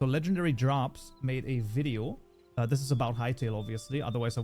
So Legendary Drops made a video. This is about Hytale, obviously. Otherwise, I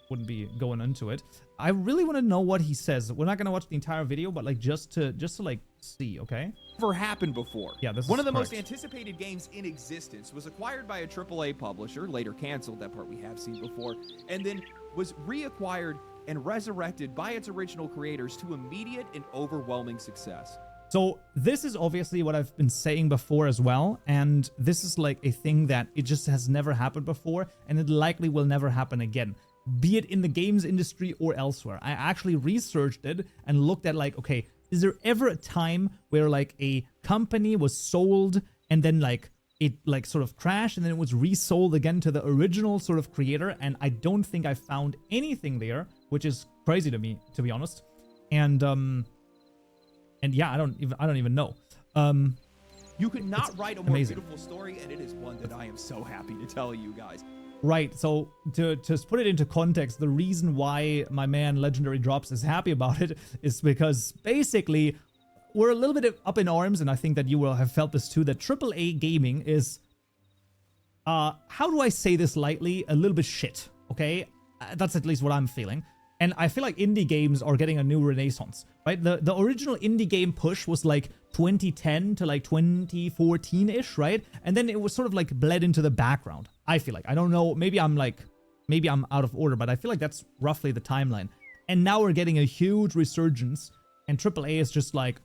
wouldn't be going into it. I really want to know what he says. We're not gonna watch the entire video, but like just to like see, okay? Never happened before. Yeah, this one is of the correct. most anticipated games in existence was acquired by a AAA publisher, later canceled. That part we have seen before, and then was reacquired and resurrected by its original creators to immediate and overwhelming success. So this is obviously what I've been saying before as well, and this is like a thing that it just has never happened before, and it likely will never happen again, be it in the games industry or elsewhere. I actually researched it and looked at like, okay, is there ever a time where like a company was sold and then like it like sort of crashed and then it was resold again to the original sort of creator? And I don't think I found anything there, which is crazy to me, to be honest. And yeah, I don't even know. You could not write a more amazing. beautiful story, and it is one that I am so happy to tell you guys. Right, so to put it into context, the reason why my man Legendary Drops is happy about it is because basically we're a little bit up in arms, and I think that you will have felt this too, that AAA gaming is, how do I say this lightly, a little bit shit, okay? That's at least what I'm feeling. And I feel like indie games are getting a new renaissance, right? The original indie game push was like 2010 to like 2014-ish, right? And then it was sort of like bled into the background. I feel like, I don't know, maybe I'm out of order, but I feel like that's roughly the timeline. And now we're getting a huge resurgence, and AAA is just like,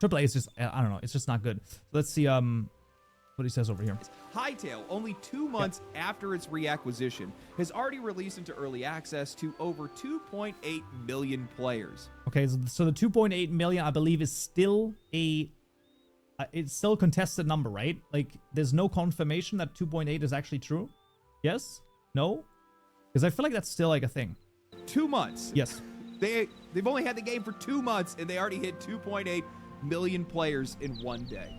AAA is just, I don't know, it's just not good. Let's see what he says over here. Hytale, only 2 months after its reacquisition, has already released into early access to over 2.8 million players. Okay, so the 2.8 million, I believe, is still it's still a contested number, right? Like, there's no confirmation that 2.8 is actually true? Yes? No? Because I feel like that's still like a thing. 2 months. Yes. They've only had the game for 2 months, and they already hit 2.8 million players in one day.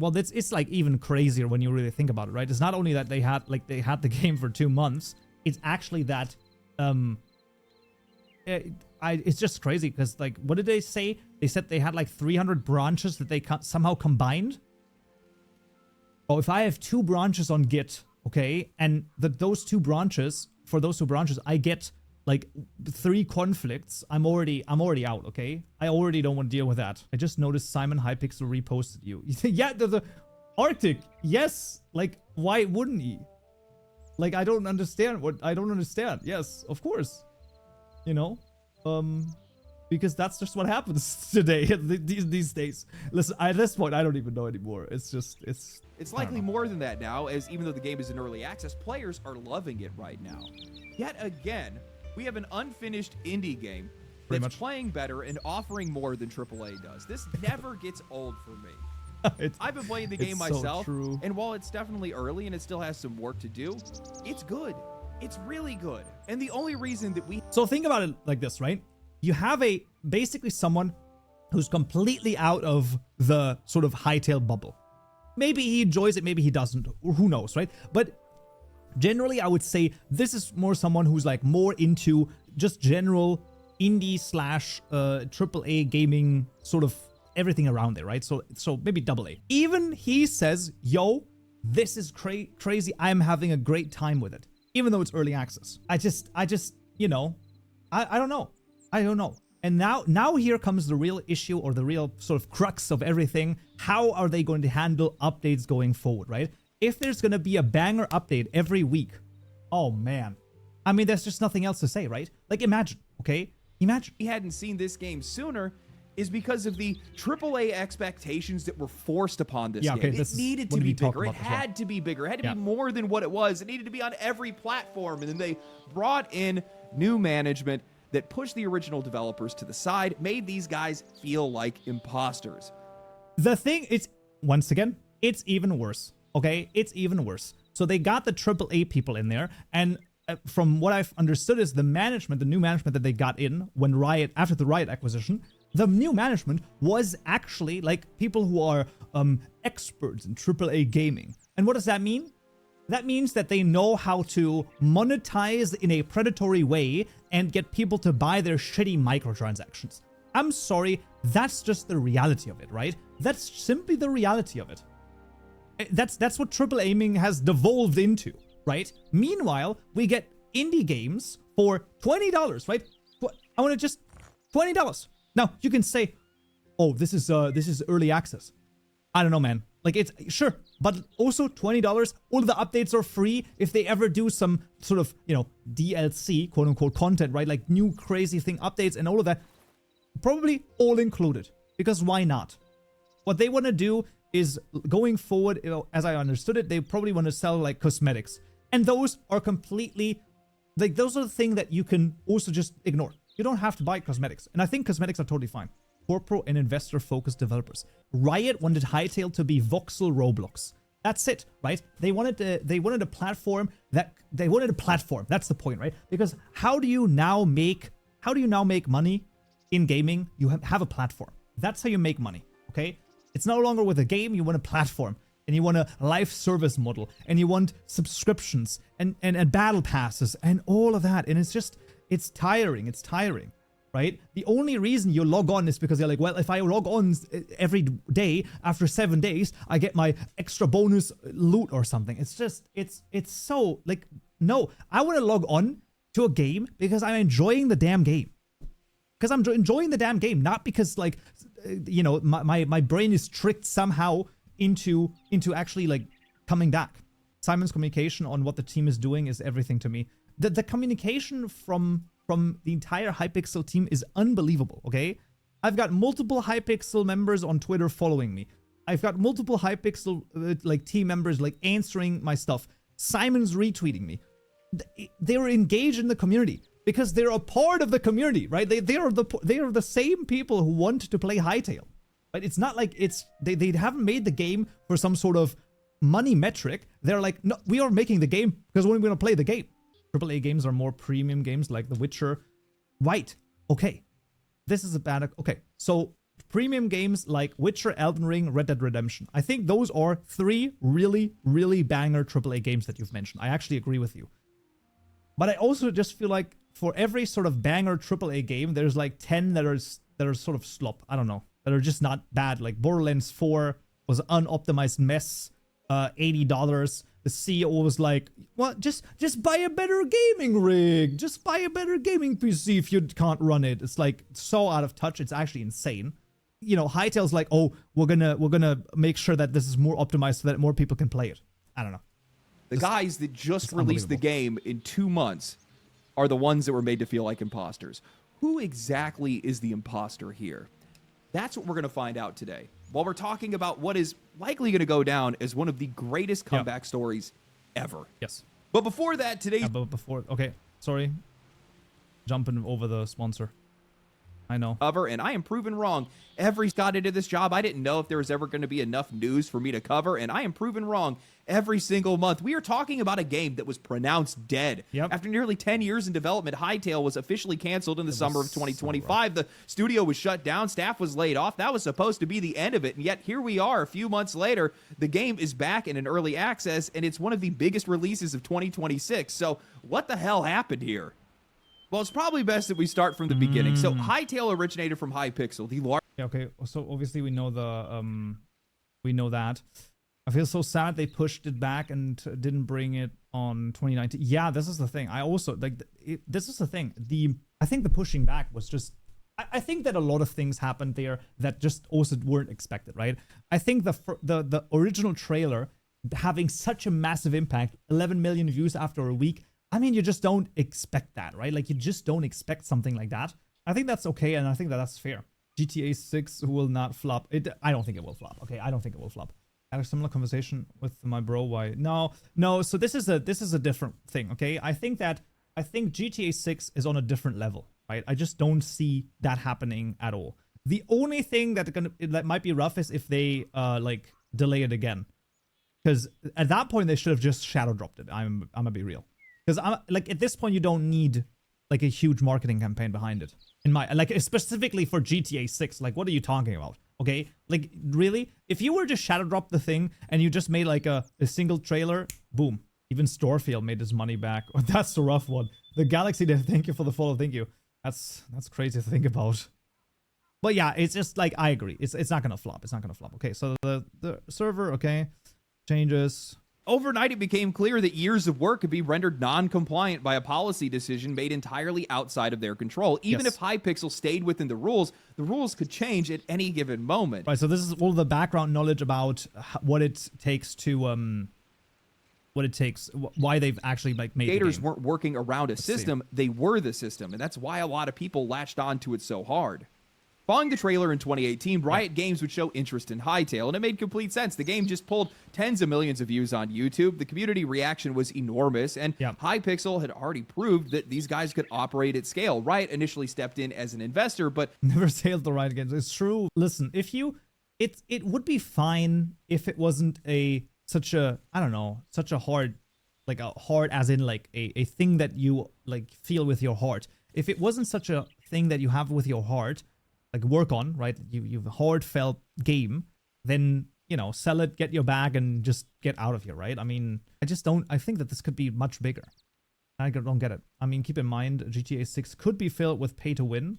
Well, it's like even crazier when you really think about it, right? It's not only that they had the game for 2 months. It's actually that it's just crazy because, like, what did they say? They said they had like 300 branches that they somehow combined. Oh, if I have 2 branches on Git, okay, and those 2 branches, for those 2 branches, I get like 3 conflicts, I'm already out, okay? I already don't want to deal with that. I just noticed Simon Hypixel reposted you. Yeah, the Arctic, yes. Like, why wouldn't he? Like, I don't understand. Yes, of course. You know? Because that's just what happens today, these days. Listen, at this point, I don't even know anymore. It's just, it's likely more than that now, as even though the game is in early access, players are loving it right now. Yet again, we have an unfinished indie game that's playing better and offering more than AAA does. This never gets old for me. I've been playing the game myself, so and while it's definitely early and it still has some work to do, it's good. It's really good. And the only reason that we... So think about it like this, right? You have basically someone who's completely out of the sort of Hytale bubble. Maybe he enjoys it, maybe he doesn't, or who knows, right? But generally, I would say this is more someone who's like more into just general indie / AAA gaming, sort of everything around there, right? So maybe AA. Even he says, yo, this is crazy. I'm having a great time with it, even though it's early access. I just, you know, I don't know. I don't know. And now here comes the real issue, or the real sort of crux of everything. How are they going to handle updates going forward, right? If there's going to be a banger update every week, oh man. I mean, there's just nothing else to say, right? Like, imagine, okay? Imagine. We hadn't seen this game sooner is because of the AAA expectations that were forced upon this game. It needed to be bigger. It had to be bigger. It had to be more than what it was. It needed to be on every platform. And then they brought in new management that pushed the original developers to the side, made these guys feel like imposters. The thing is, once again, it's even worse. Okay, it's even worse. So they got the AAA people in there, and from what I've understood is the management, the new management that they got in when after the Riot acquisition, the new management was actually like people who are experts in AAA gaming. And what does that mean? That means that they know how to monetize in a predatory way and get people to buy their shitty microtransactions. I'm sorry, that's just the reality of it, right? That's simply the reality of it. That's what triple aiming has devolved into, right? Meanwhile, we get indie games for $20, right? I want to just $20. Now you can say, oh, this is early access. I don't know, man. Like, it's sure, but also $20. All of the updates are free. If they ever do some sort of, you know, DLC, quote unquote, content, right? Like new crazy thing updates and all of that, probably all included. Because why not? What they want to do is going forward, you know, as I understood it, they probably want to sell like cosmetics. And those are completely, like, those are the things that you can also just ignore. You don't have to buy cosmetics. And I think cosmetics are totally fine. Corporate and investor-focused developers. Riot wanted Hytale to be voxel Roblox. That's it, right? They wanted a platform that they wanted a platform. That's the point, right? Because how do you now make money in gaming? You have a platform. That's how you make money. Okay, it's no longer with a game. You want a platform, and you want a live service model, and you want subscriptions and battle passes and all of that. And it's tiring. It's tiring. Right? The only reason you log on is because you're like, well, if I log on every day after 7 days, I get my extra bonus loot or something. It's just, it's so like, no, I want to log on to a game because I'm enjoying the damn game. Because I'm enjoying the damn game, not because like, you know, my brain is tricked somehow into actually like coming back. Simon's communication on what the team is doing is everything to me. The communication from the entire Hypixel team is unbelievable, okay? I've got multiple Hypixel members on Twitter following me. I've got multiple Hypixel like team members like answering my stuff. Simon's retweeting me. They're engaged in the community because they're a part of the community, right? They are the same people who want to play Hytale. Right? It's not like they haven't made the game for some sort of money metric. They're like, no, we are making the game because we're going to play the game. AAA games are more premium games like The Witcher. Right. Okay. This is a bad... Okay. So, premium games like Witcher, Elden Ring, Red Dead Redemption. I think those are 3 really, really banger AAA games that you've mentioned. I actually agree with you. But I also just feel like for every sort of banger AAA game, there's like 10 that are sort of slop. I don't know. That are just not bad. Like Borderlands 4 was an unoptimized mess. $80. The CEO was like, well, just buy a better gaming rig. Just buy a better gaming PC if you can't run it. It's like so out of touch. It's actually insane. You know, Hytale's like, oh, we're gonna make sure that this is more optimized so that more people can play it. I don't know. The guys that just released the game in 2 months are the ones that were made to feel like imposters. Who exactly is the imposter here? That's what we're going to find out today. While we're talking about what is likely going to go down as one of the greatest comeback stories ever. Yes. But before that, okay, sorry. Jumping over the sponsor. I know. And I am proven wrong. Every got into this job, I didn't know if there was ever going to be enough news for me to cover, and I am proven wrong every single month. We are talking about a game that was pronounced dead. Yep. After nearly 10 years in development, Hytale was officially canceled in the summer of 2025. The studio was shut down. Staff was laid off. That was supposed to be the end of it, and yet here we are a few months later. The game is back in an early access, and it's one of the biggest releases of 2026. So what the hell happened here? Well, it's probably best that we start from the beginning. So Hytale originated from Hypixel, the large... Yeah, okay, so obviously we know we know that. I feel so sad they pushed it back and didn't bring it on 2019. Yeah, this is the thing. I also, like, this is the thing. I think the pushing back was just... I think that a lot of things happened there that just also weren't expected, right? I think the original trailer having such a massive impact, 11 million views after a week, I mean, you just don't expect that, right? Like, you just don't expect something like that. I think that's okay, and I think that that's fair. GTA 6 will not flop. I don't think it will flop. Okay, I don't think it will flop. I had a similar conversation with my bro. Why? No. So this is a different thing. Okay, I think GTA 6 is on a different level, right? I just don't see that happening at all. The only thing that might be rough is if they like delay it again, because at that point they should have just shadow dropped it. I'm gonna be real. Because like at this point, you don't need like a huge marketing campaign behind it. Specifically for GTA 6, like what are you talking about? Okay, like really, if you were to shadow drop the thing and you just made like a single trailer, boom. Even Storefield made his money back. Oh, that's the rough one. The Galaxy Dev, thank you for the follow. Thank you. That's crazy to think about. But yeah, it's just like I agree. It's not gonna flop. It's not gonna flop. Okay, so the server, okay. changes. Overnight, it became clear that years of work could be rendered non-compliant by a policy decision made entirely outside of their control. Even if Hypixel stayed within the rules could change at any given moment. Right, so this is all the background knowledge about what it takes to, why they've actually like made Creators the game. weren't working around a system, they were the system, and that's why a lot of people latched onto it so hard. Following the trailer in 2018, Riot Games would show interest in Hytale, and it made complete sense. The game just pulled tens of millions of views on YouTube. The community reaction was enormous, and Hypixel had already proved that these guys could operate at scale. Riot initially stepped in as an investor, but never sailed the Riot Games. It's true. Listen, if you, it would be fine if it wasn't such a hard, like a hard as in like a thing that you like feel with your heart. If it wasn't such a thing that you have with your heart, like work on, right? You've a heartfelt game, then, you know, sell it, get your bag, and just get out of here, right? I mean, I think that this could be much bigger. I don't get it. I mean, keep in mind, GTA 6 could be filled with pay to win.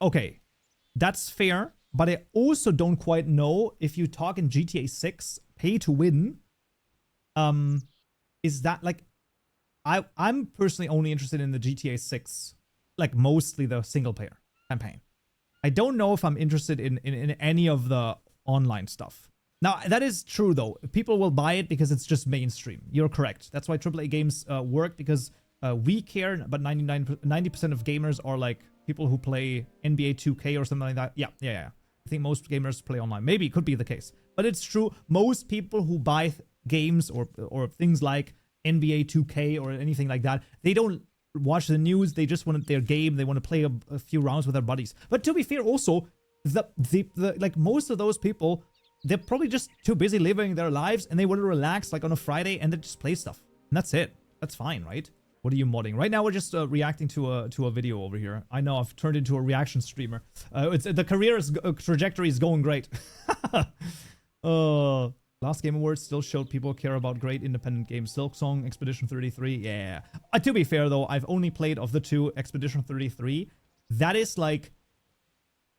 Okay, that's fair, but I also don't quite know if you talk in GTA 6 pay to win. Is that like, I'm personally only interested in the GTA 6, like mostly the single player campaign. I don't know if I'm interested in any of the online stuff. Now, that is true, though. People will buy it because it's just mainstream. You're correct. That's why AAA games work, because we care, but 90% of gamers are like people who play NBA 2K or something like that. Yeah. I think most gamers play online. Maybe it could be the case. But it's true. Most people who buy games or things like NBA 2K or anything like that, they don't watch the news. They just want their game. They want to play a few rounds with their buddies. But to be fair, also, the like most of those people, they're probably just too busy living their lives, and they want to relax like on a Friday and they just play stuff. And that's it. That's fine, right? What are you modding? Right now, we're just reacting to a video over here. I know I've turned into a reaction streamer. The career trajectory is going great. Last Game Awards still showed people care about great independent games. Silksong, Expedition 33, yeah. To be fair, though, I've only played of the two Expedition 33. That is like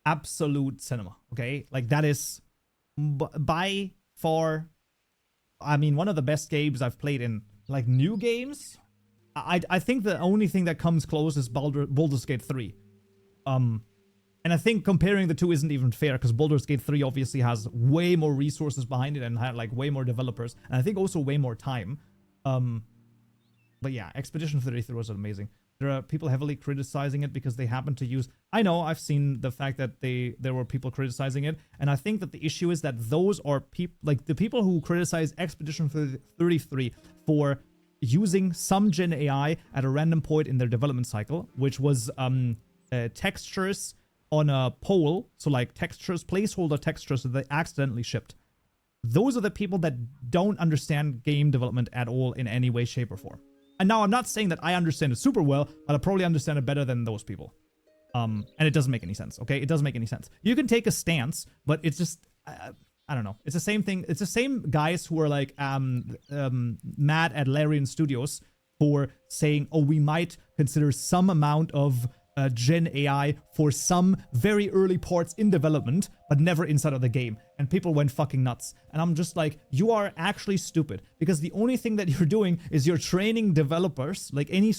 absolute cinema, okay? Like that is by far, I mean, one of the best games I've played in like new games. I think the only thing that comes close is Baldur's Gate 3. And I think comparing the two isn't even fair, because Baldur's Gate 3 obviously has way more resources behind it and had like way more developers, and I think also way more time. But yeah, Expedition 33 was amazing. There are people heavily criticizing it because they happen to use... I know, I've seen the fact that there were people criticizing it, and I think that the issue is that those are people... Like, the people who criticize Expedition 33 for using some Gen AI at a random point in their development cycle, which was textures on a pole, so like textures, placeholder textures that they accidentally shipped. Those are the people that don't understand game development at all in any way, shape, or form. And now I'm not saying that I understand it super well, but I probably understand it better than those people. And it doesn't make any sense, okay? It doesn't make any sense. You can take a stance, but it's just, I don't know. It's the same thing. It's the same guys who are like mad at Larian Studios for saying, oh, we might consider some amount of Gen AI for some very early parts in development, but never inside of the game. And people went fucking nuts. And I'm just like, you are actually stupid, because the only thing that you're doing is you're training developers, like any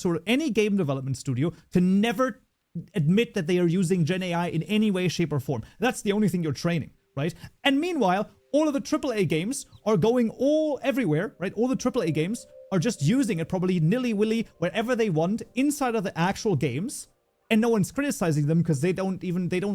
game development studio, to never admit that they are using Gen AI in any way, shape, or form. That's the only thing you're training, right? And meanwhile, all of the AAA games are going everywhere, right? All the AAA games are just using it probably nilly-willy wherever they want inside of the actual games. And no one's criticizing them because they don't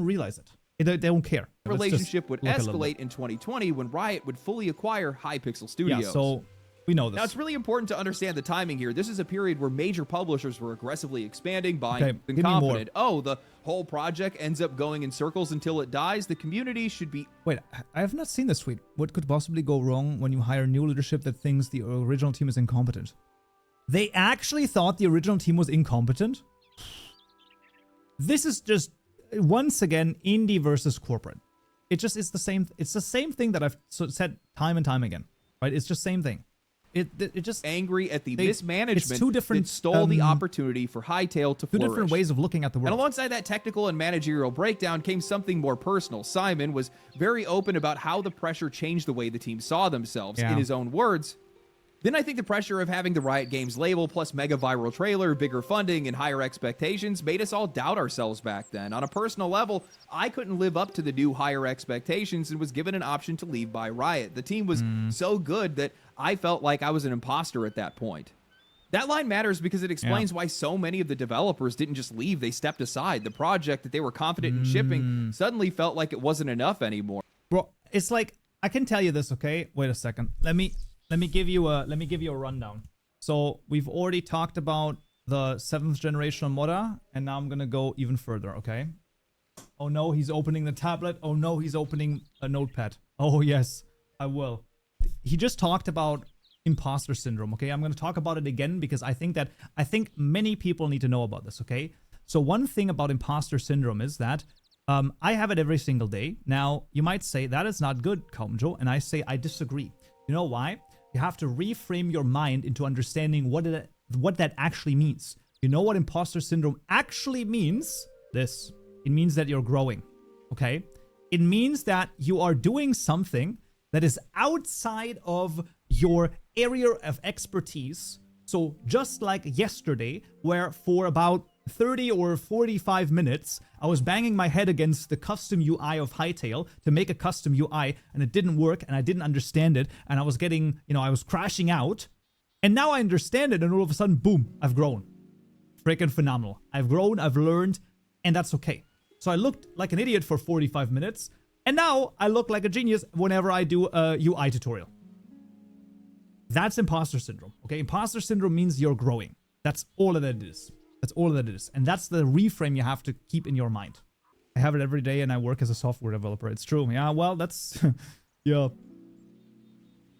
realize it. They don't care. The relationship would escalate in 2020 when Riot would fully acquire Hypixel Studios. Yeah, so we know this. Now, it's really important to understand the timing here. This is a period where major publishers were aggressively expanding, buying, and confident. Oh, the whole project ends up going in circles until it dies. The community should be... Wait, I have not seen this tweet. What could possibly go wrong when you hire new leadership that thinks the original team is incompetent? They actually thought the original team was incompetent? This is just, once again, indie versus corporate. It's the same thing that I've said time and time again, right? It's just same thing. it just angry at the mismanagement two different, that stole the opportunity for Hytale to flourish. Two different ways of looking at the world. And alongside that technical and managerial breakdown came something more personal. Simon was very open about how the pressure changed the way the team saw themselves. In his own words, then I think the pressure of having the Riot Games label plus mega viral trailer, bigger funding, and higher expectations made us all doubt ourselves back then. On a personal level, I couldn't live up to the new higher expectations and was given an option to leave by Riot. The team was so good that I felt like I was an imposter at that point. That line matters because it explains why so many of the developers didn't just leave, they stepped aside. The project that they were confident in shipping suddenly felt like it wasn't enough anymore. Bro, it's like, I can tell you this, okay? Wait a second. Let me give you a rundown. So we've already talked about the 7th generation Modder, and now I'm gonna go even further, okay? Oh no, he's opening the tablet. Oh no, he's opening a notepad. Oh yes, I will. He just talked about imposter syndrome, okay? I'm gonna talk about it again because I think many people need to know about this, okay? So one thing about imposter syndrome is that I have it every single day. Now, you might say that is not good, Kaupenjoe, and I say I disagree. You know why? You have to reframe your mind into understanding what that actually means. You know what imposter syndrome actually means? This. It means that you're growing, okay? It means that you are doing something that is outside of your area of expertise. So just like yesterday, where for about 30 or 45 minutes, I was banging my head against the custom UI of Hytale to make a custom UI, and it didn't work, and I didn't understand it, and I was getting, I was crashing out. And now I understand it, and all of a sudden, boom, I've grown. Freaking phenomenal. I've grown, I've learned, and that's okay. So I looked like an idiot for 45 minutes, and now I look like a genius whenever I do a UI tutorial. That's imposter syndrome, okay? Imposter syndrome means you're growing. That's all that it is. That's all that it is. And that's the reframe you have to keep in your mind. I have it every day and I work as a software developer. It's true. Yeah, well, that's... yeah.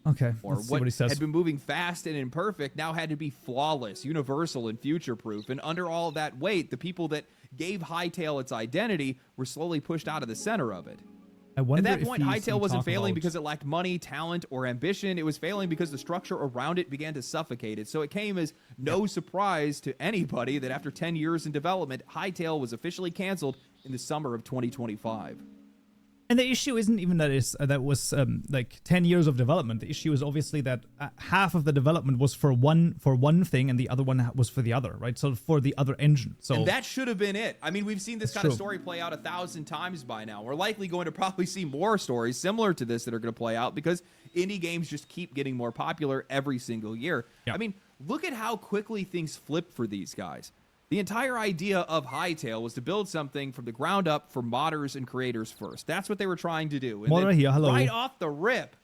Okay, or let's see what he says. Had been moving fast and imperfect now had to be flawless, universal, and future-proof. And under all that weight, the people that gave Hytale its identity were slowly pushed out of the center of it. At that point, Hytale wasn't failing because it lacked money, talent, or ambition. It was failing because the structure around it began to suffocate it. So it came as no surprise to anybody that after 10 years in development, Hytale was officially canceled in the summer of 2025. And the issue isn't even that that was like 10 years of development. The issue is obviously that half of the development was for one thing and the other one was for the other, right? So for the other engine. So and that should have been it. I mean, we've seen this kind of story play out 1,000 times by now. We're likely going to probably see more stories similar to this that are going to play out because indie games just keep getting more popular every single year. Yeah. I mean, look at how quickly things flip for these guys. The entire idea of Hytale was to build something from the ground up for modders and creators first. That's what they were trying to do. And Modder here, hello. Right off the rip,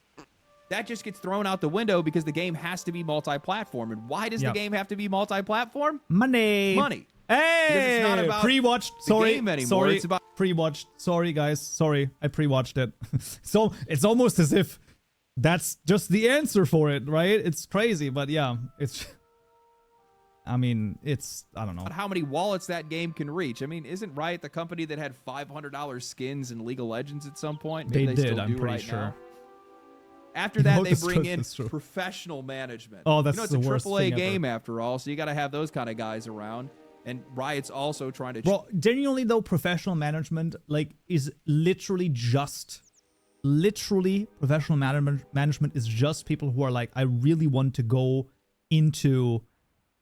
that just gets thrown out the window because the game has to be multi-platform. And why does the game have to be multi-platform? Money. Money. Hey! Because it's not about pre-watched. Sorry. The game anymore. Sorry. It's about pre-watched. Sorry, guys. Sorry. I pre-watched it. So it's almost as if that's just the answer for it, right? It's crazy, but yeah, it's... I mean, I don't know. How many wallets that game can reach. I mean, isn't Riot the company that had $500 skins in League of Legends at some point? Maybe they did, I'm pretty sure. Now. After that, they bring in professional management. Oh, that's it's the a worst AAA thing game ever. after all, so you got to have those kind of guys around. And Riot's also trying to... Bro, genuinely though, professional management, like, is literally professional management is just people who are like, I really want to go into...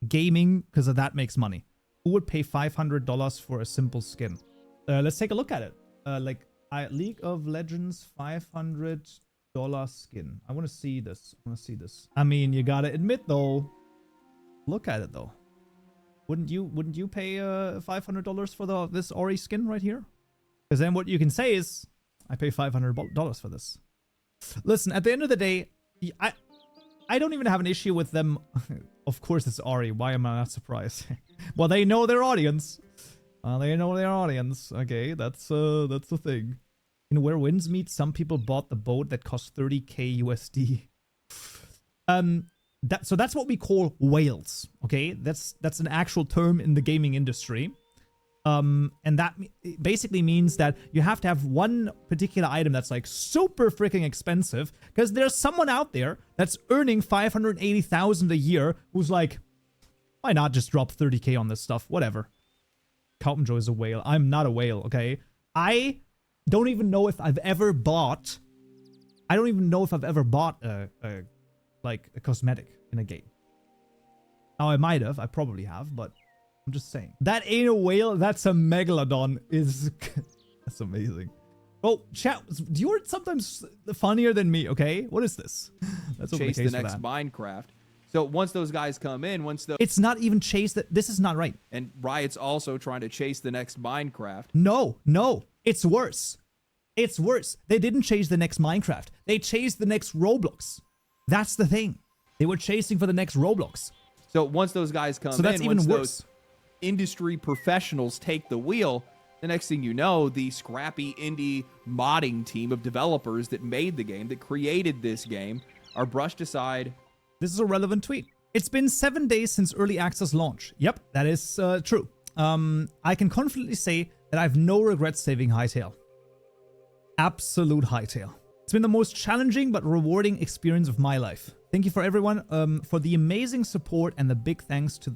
gaming because that makes money. Who would pay $500 for a simple skin? Let's take a look at it. League of Legends $500 skin. I want to see this. I mean, you gotta admit though. Look at it though. Wouldn't you pay $500 for this Ori skin right here? Because then what you can say is, I pay $500 for this. Listen, at the end of the day, I don't even have an issue with them. Of course it's Ori. Why am I not surprised? Well, they know their audience. Okay, that's the thing. You know, where winds meet, some people bought the boat that cost 30k USD. So that's what we call whales. Okay, that's an actual term in the gaming industry. And that basically means that you have to have one particular item that's like super freaking expensive, because there's someone out there that's earning 580,000 a year who's like, why not just drop 30k on this stuff? Whatever. Kaupenjoe is a whale. I'm not a whale, okay? I don't even know if I've ever bought... I don't even know if I've ever bought a cosmetic in a game. Now, I might have. I probably have, but I'm just saying. That ain't a whale. That's a megalodon. That's amazing. Oh, chat, you're sometimes funnier than me, okay? What is this? Let's chase the next Minecraft. So once those guys come in, it's not even chase that. This is not right. And Riot's also trying to chase the next Minecraft. No, it's worse. It's worse. They didn't chase the next Minecraft. They chased the next Roblox. That's the thing. They were chasing for the next Roblox. So once those guys come in, that's even worse. Those industry professionals take the wheel, the next thing you know, the scrappy indie modding team of developers that made the game, that created this game, are brushed aside. This is a relevant tweet. It's been 7 days since early access launch. Yep, that is true. I can confidently say that I have no regrets saving Hytale. Absolute Hytale. It's been the most challenging but rewarding experience of my life. Thank you for everyone for the amazing support, and the big thanks to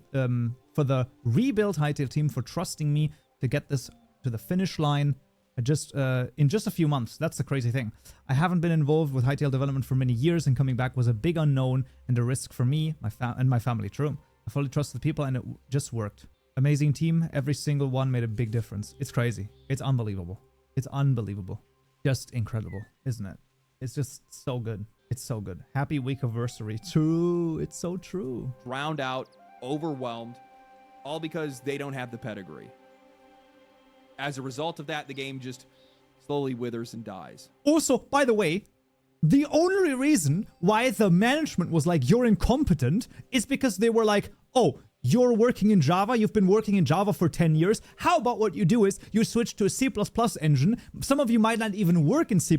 for the rebuilt Hytale team for trusting me to get this to the finish line in just a few months. That's the crazy thing. I haven't been involved with Hytale development for many years, and coming back was a big unknown and a risk for me, my family. True. I fully trust the people, and it just worked. Amazing team. Every single one made a big difference. It's crazy. It's unbelievable. It's unbelievable. Just incredible, isn't it? It's just so good. It's so good. Happy week anniversary. True. It's so true. Drowned out, overwhelmed, all because they don't have the pedigree. As a result of that, the game just slowly withers and dies. Also, by the way, the only reason why the management was like, you're incompetent, is because they were like, oh, you're working in Java. You've been working in Java for 10 years. How about what you do is you switch to a C++ engine. Some of you might not even work in C++.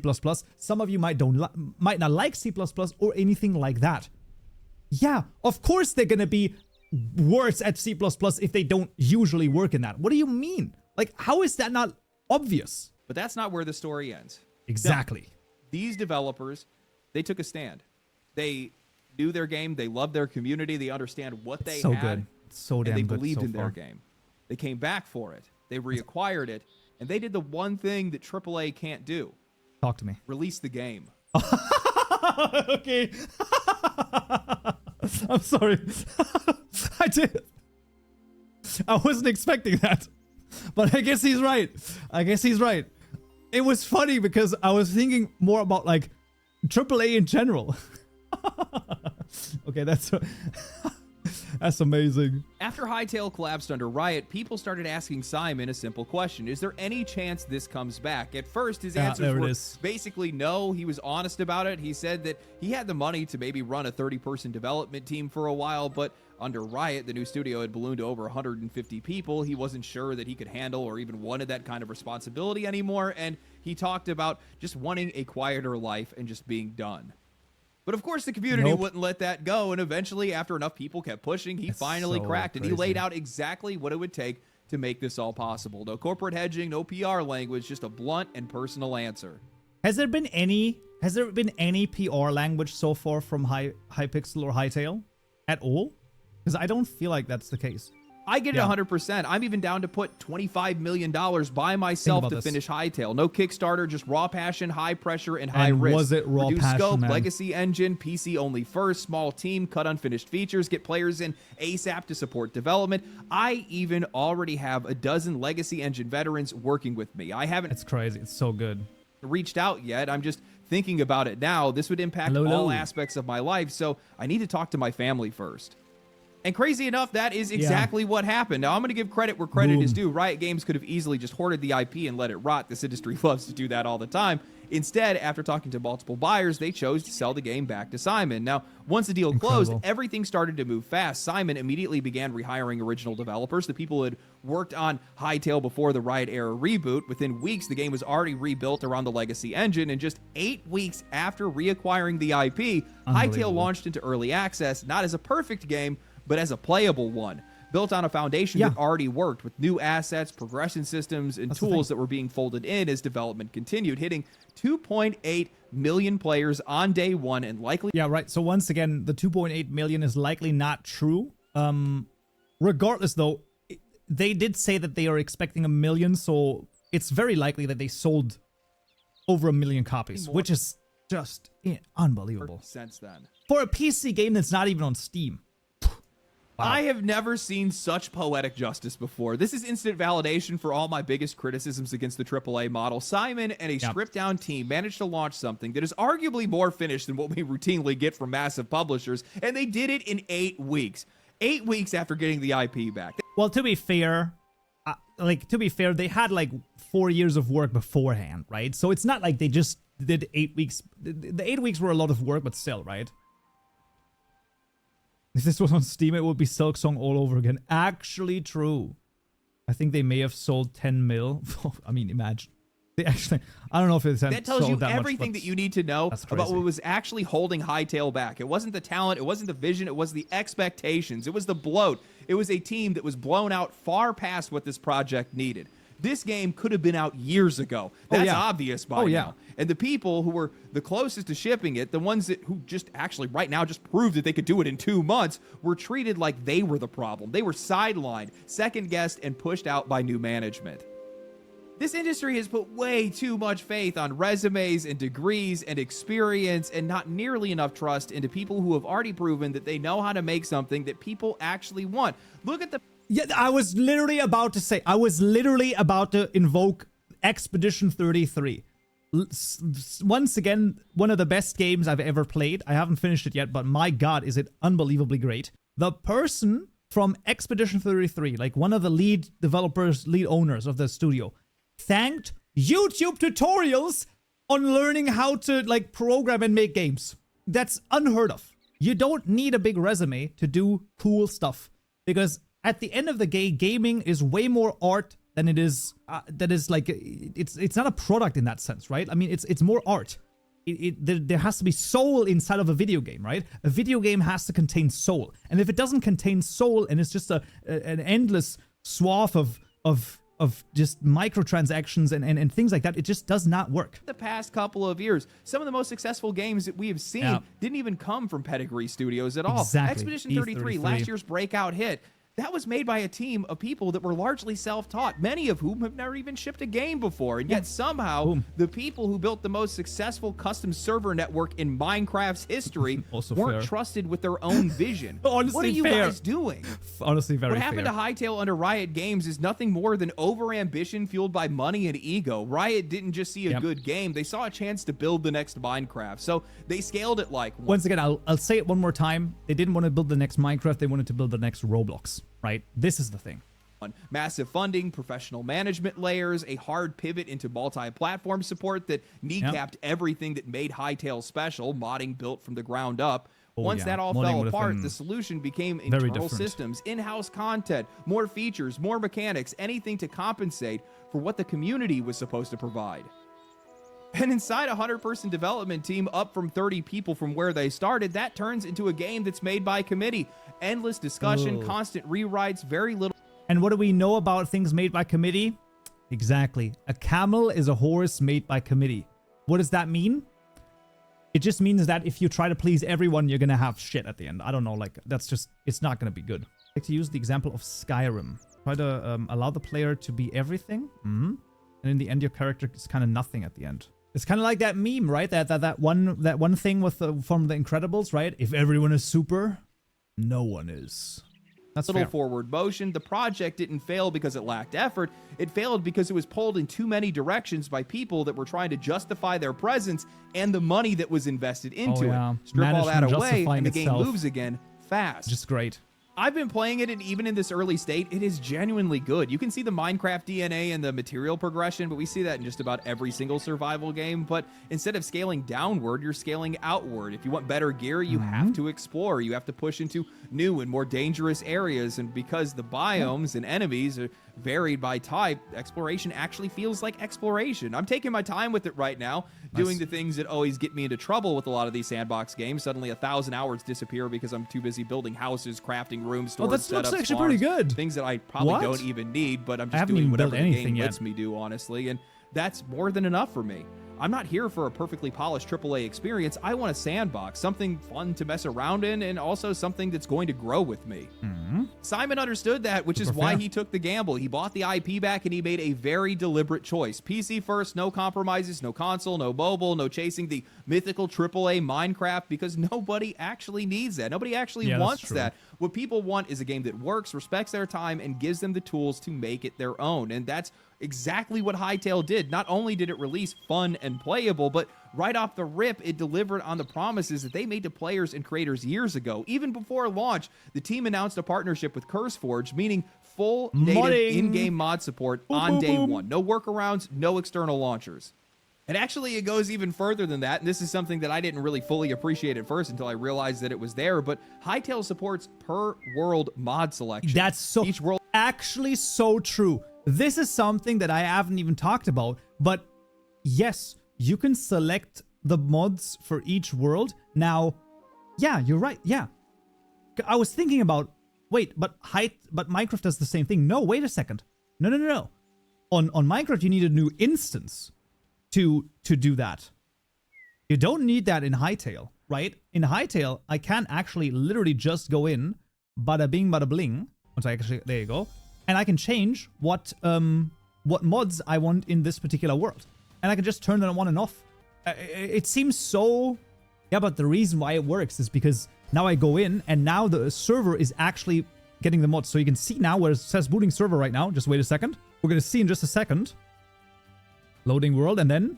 Some of you might not like C++ or anything like that. Yeah, of course they're going to be worse at C++ if they don't usually work in that. What do you mean? Like, how is that not obvious? But that's not where the story ends. Exactly. No, these developers, they took a stand. They knew their game. They loved their community. They understand what they so had. Good. So damn and they good. believed so in their game. They came back for it. They reacquired it. And they did the one thing that AAA can't do. Talk to me. Release the game. Okay. I'm sorry. I did. I wasn't expecting that. But I guess he's right. It was funny because I was thinking more about like AAA in general. Okay, that's amazing. After Hytale collapsed under Riot, people started asking Simon a simple question. Is there any chance this comes back? At first, his answers were basically no. He was honest about it. He said that he had the money to maybe run a 30-person development team for a while, but under Riot, the new studio had ballooned to over 150 people. He wasn't sure that he could handle or even wanted that kind of responsibility anymore, and he talked about just wanting a quieter life and just being done. But of course, the community wouldn't let that go, and eventually, after enough people kept pushing, he finally cracked, and he laid out exactly what it would take to make this all possible. No corporate hedging, no PR language, just a blunt and personal answer. Has there been any PR language so far from Hypixel or Hytale at all? Because I don't feel like that's the case. I get it 100%. I'm even down to put $25 million by myself to finish Hytale. No Kickstarter, just raw passion, high pressure, and high risk. Was it raw Reduced passion, scope, man? legacy engine, PC only first, small team, cut unfinished features, get players in ASAP to support development. I even already have a dozen legacy engine veterans working with me. I haven't... It's crazy. It's so good. ...reached out yet. I'm just thinking about it now. This would impact all aspects of my life, so I need to talk to my family first. And crazy enough, that is exactly what happened. Now, I'm going to give credit where credit is due. Riot Games could have easily just hoarded the IP and let it rot. This industry loves to do that all the time. Instead, after talking to multiple buyers, they chose to sell the game back to Simon. Now, once the deal closed, everything started to move fast. Simon immediately began rehiring original developers, the people who had worked on Hytale before the Riot era reboot. Within weeks, the game was already rebuilt around the legacy engine, and just 8 weeks after reacquiring the IP, Hytale launched into early access, not as a perfect game, but as a playable one. built on a foundation that already worked with new assets, progression systems, and tools that were being folded in as development continued, hitting 2.8 million players on day one and likely... Yeah, right. So once again, the 2.8 million is likely not true. Regardless, though, they did say that they are expecting 1 million, so it's very likely that they sold over 1 million copies, which is just unbelievable. Since then. For a PC game that's not even on Steam. Wow. I have never seen such poetic justice before. This is instant validation for all my biggest criticisms against the AAA model. Simon and a stripped-down team managed to launch something that is arguably more finished than what we routinely get from massive publishers, and they did it in 8 weeks. 8 weeks after getting the IP back. Well, to be fair, they had like 4 years of work beforehand, right? So it's not like they just did 8 weeks. The 8 weeks were a lot of work, but still, right? If this was on Steam, it would be Silksong all over again. Actually true. I think they may have sold 10 mil. I mean, imagine. They actually, I don't know if it's that tells you everything that you need to know about what was actually holding Hytale back. It wasn't the talent, it wasn't the vision, it was the expectations, it was the bloat. It was a team that was blown out far past what this project needed. This game could have been out years ago. That's obvious by now. And the people who were the closest to shipping it, the ones who just actually right now just proved that they could do it in 2 months, were treated like they were the problem. They were sidelined, second-guessed, and pushed out by new management. This industry has put way too much faith on resumes and degrees and experience and not nearly enough trust into people who have already proven that they know how to make something that people actually want. Look at the... Yeah, I was literally about to invoke Expedition 33. Once again, one of the best games I've ever played. I haven't finished it yet, but my god, is it unbelievably great. The person from Expedition 33, like one of the lead developers, lead owners of the studio, thanked YouTube tutorials on learning how to like program and make games. That's unheard of. You don't need a big resume to do cool stuff, because at the end of the day, gaming is way more art than it is it's not a product in that sense, right? I mean, it's more art. There has to be soul inside of a video game, right? A video game has to contain soul, and if it doesn't contain soul and it's just an endless swath of just microtransactions and things like that, it just does not work. The past couple of years, some of the most successful games that we have seen didn't even come from Pedigree Studios at all. Exactly. Expedition 33, last year's breakout hit, that was made by a team of people that were largely self-taught, many of whom have never even shipped a game before. And yet somehow, the people who built the most successful custom server network in Minecraft's history weren't trusted with their own vision. Honestly, what are you guys doing? Honestly, very fair. What happened to Hytale under Riot Games is nothing more than over-ambition fueled by money and ego. Riot didn't just see a good game. They saw a chance to build the next Minecraft. So they scaled it like... Once again, I'll say it one more time. They didn't want to build the next Minecraft. They wanted to build the next Roblox. Right? This is the thing. Massive funding, professional management layers, a hard pivot into multi-platform support that kneecapped everything that made Hytale special, modding built from the ground up. Once that all fell apart, the solution became internal systems, in-house content, more features, more mechanics, anything to compensate for what the community was supposed to provide. And inside a 100-person development team, up from 30 people from where they started, that turns into a game that's made by committee. Endless discussion, constant rewrites, very little... And what do we know about things made by committee? Exactly. A camel is a horse made by committee. What does that mean? It just means that if you try to please everyone, you're going to have shit at the end. I don't know, like, that's just... It's not going to be good. I like to use the example of Skyrim. Try to allow the player to be everything. And in the end, your character is kind of nothing at the end. It's kind of like that meme, right? That one thing with from The Incredibles, right? If everyone is super, no one is. That's little forward motion. The project didn't fail because it lacked effort. It failed because it was pulled in too many directions by people that were trying to justify their presence and the money that was invested into it. Strip all that away, and the game moves again fast. Just great. I've been playing it, and even in this early state, it is genuinely good. You can see the Minecraft DNA and the material progression, but we see that in just about every single survival game. But instead of scaling downward, you're scaling outward. If you want better gear, you have to explore. You have to push into new and more dangerous areas. And because the biomes and enemies are varied by type, exploration actually feels like exploration. I'm taking my time with it right now, doing the things that always get me into trouble with a lot of these sandbox games. Suddenly 1,000 hours disappear because I'm too busy building houses, crafting rooms, storage setups, looks actually farms, pretty good. things that I probably don't even need, but I'm just haven't doing even whatever built the game anything lets yet. me do, honestly, and that's more than enough for me. I'm not here for a perfectly polished AAA experience. I want a sandbox, something fun to mess around in, and also something that's going to grow with me. Simon understood that, which is why he took the gamble. He bought the IP back, and he made a very deliberate choice. PC first, no compromises, no console, no mobile, no chasing the mythical AAA Minecraft, because nobody actually needs that. Nobody actually wants that. What people want is a game that works, respects their time, and gives them the tools to make it their own. And that's exactly what Hytale did. Not only did it release fun and playable, but right off the rip, it delivered on the promises that they made to players and creators years ago. Even before launch, the team announced a partnership with CurseForge, meaning full native in-game mod support on day one. No workarounds, no external launchers. And actually, it goes even further than that, and this is something that I didn't really fully appreciate at first until I realized that it was there, but Hytale supports per world mod selection. That's so each world actually so true. This is something that I haven't even talked about, but yes, you can select the mods for each world. Now, yeah, you're right. Yeah. I was thinking about, wait, but Minecraft does the same thing. No, wait a second. No. On Minecraft, you need a new instance to do that. You don't need that in Hytale, right? In Hytale, I can actually literally just go in, bada bing, bada bling. Once I actually, there you go. And I can change what mods I want in this particular world. And I can just turn them on and off. It seems so... Yeah, but the reason why it works is because now I go in and now the server is actually getting the mods. So you can see now where it says booting server right now. Just wait a second. We're going to see in just a second. Loading world, and then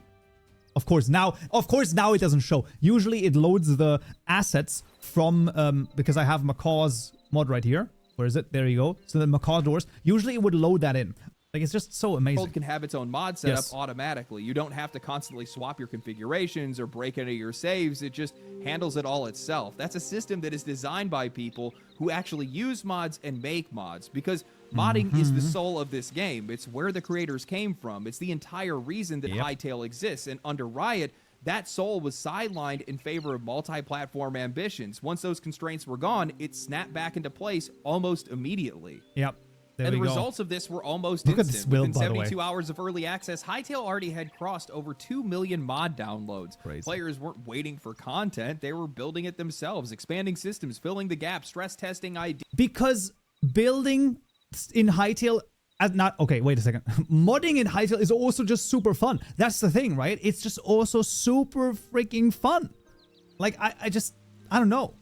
of course now it doesn't show. Usually it loads the assets from because I have Macaw's mod right here. Where is it? There you go. So the Macaw doors. Usually it would load that in. Like, it's just so amazing. World can have its own mod setup automatically. You don't have to constantly swap your configurations or break into your saves. It just handles it all itself. That's a system that is designed by people who actually use mods and make mods, because modding is the soul of this game. It's where the creators came from. It's the entire reason that Hytale exists. And under Riot, that soul was sidelined in favor of multi-platform ambitions. Once those constraints were gone, it snapped back into place almost immediately. Yep. And the results of this were almost instant. Within 72 hours of early access, Hytale already had crossed over 2 million mod downloads. Crazy. Players weren't waiting for content. They were building it themselves, expanding systems, filling the gaps, stress testing ideas. Because building in Hytale... okay, wait a second. Modding in Hytale is also just super fun. That's the thing, right? It's just also super freaking fun. Like, I don't know.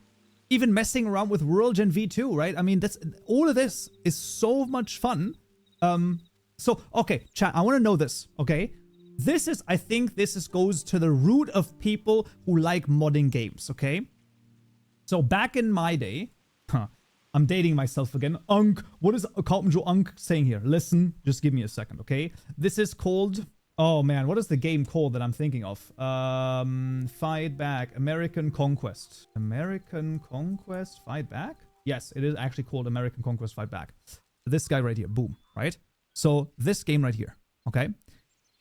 Even messing around with World Gen V2, right? I mean, all of this is so much fun. So, okay, chat, I want to know this, okay? I think this goes to the root of people who like modding games, okay? So, back in my day, I'm dating myself again. What is Kaupenjoe saying here? Listen, just give me a second, okay? This is called... Oh man, what is the game called that I'm thinking of? Fight Back. American Conquest. American Conquest Fight Back? Yes, it is actually called American Conquest Fight Back. This guy right here. Boom. Right? So this game right here. Okay?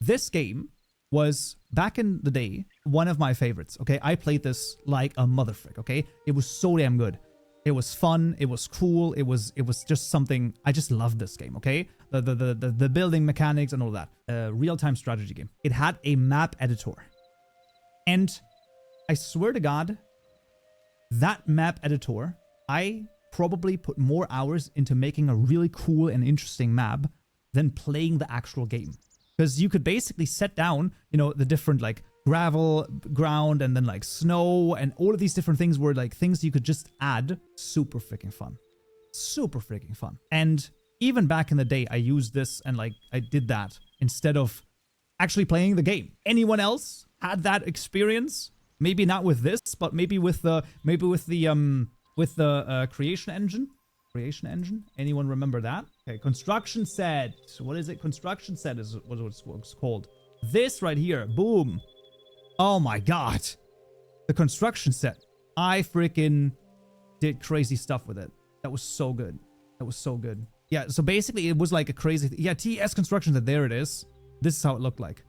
This game was, back in the day, one of my favorites. Okay? I played this like a motherfrick. Okay? It was so damn good. It was fun. It was cool. It was just something. I just loved this game. Okay? The building mechanics and all that. Real-time strategy game. It had a map editor. And I swear to God, that map editor, I probably put more hours into making a really cool and interesting map than playing the actual game. Because you could basically set down, the different like gravel ground and then like snow and all of these different things were like things you could just add. Super freaking fun. Super freaking fun. And even back in the day, I used this and like I did that instead of actually playing the game. Anyone else had that experience? Maybe not with this, but maybe with the creation engine. Creation engine. Anyone remember that? Okay, construction set. What is it? Construction set is what it's called. This right here. Boom. Oh my God. The construction set. I freaking did crazy stuff with it. That was so good. That was so good. Yeah, so basically it was like a crazy yeah, TS construction, that there it is. This is how it looked like.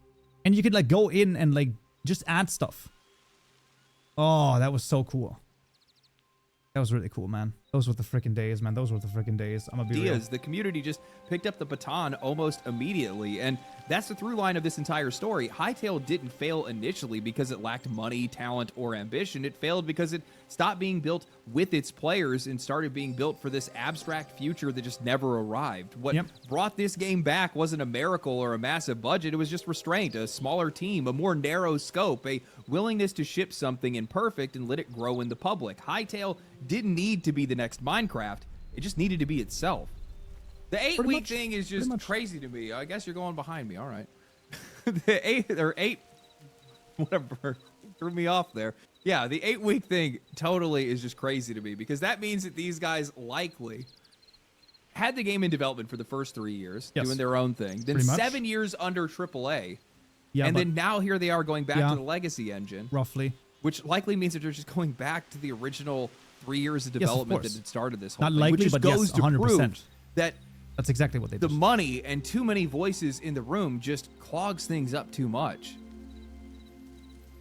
And you could like go in and like just add stuff. Oh, that was so cool. That was really cool, man. Those were the freaking days, man. Those were the freaking days. I'm gonna be real. The community just picked up the baton almost immediately, and that's the through line of this entire story. Hytale didn't fail initially because it lacked money, talent, or ambition. It failed because it stopped being built with its players and started being built for this abstract future that just never arrived. What brought this game back wasn't a miracle or a massive budget. It was just restraint, a smaller team, a more narrow scope, a willingness to ship something imperfect and let it grow in the public. Hytale didn't need to be the next Minecraft. It just needed to be itself. The 8-week thing is just crazy to me. I guess you're going behind me. All right. The 8 whatever threw me off there. Yeah, the 8-week thing totally is just crazy to me, because that means that these guys likely had the game in development for the first 3 years, doing their own thing. Then 7 years under AAA. Yeah, and then now here they are going back to the legacy engine. Roughly. Which likely means that they're just going back to the original 3 years of development that had started this whole thing. Not likely, which just goes to 100%. Prove that that's exactly what they did. The money and too many voices in the room just clogs things up too much.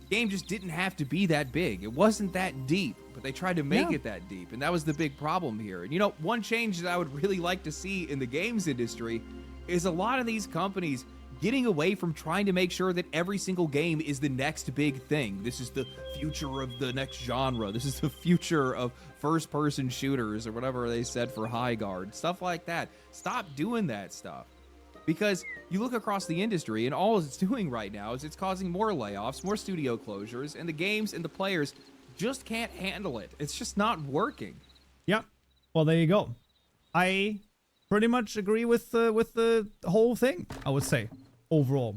The game just didn't have to be that big. It wasn't that deep, but they tried to make it that deep, and that was the big problem here. And you know, one change that I would really like to see in the games industry is a lot of these companies getting away from trying to make sure that every single game is the next big thing. This is the future of the next genre. This is the future of first-person shooters, or whatever they said for High Guard. Stuff like that. Stop doing that stuff. Because you look across the industry, and all it's doing right now is it's causing more layoffs, more studio closures, and the games and the players just can't handle it. It's just not working. Yeah. Well, there you go. I pretty much agree with the whole thing, I would say. Overall.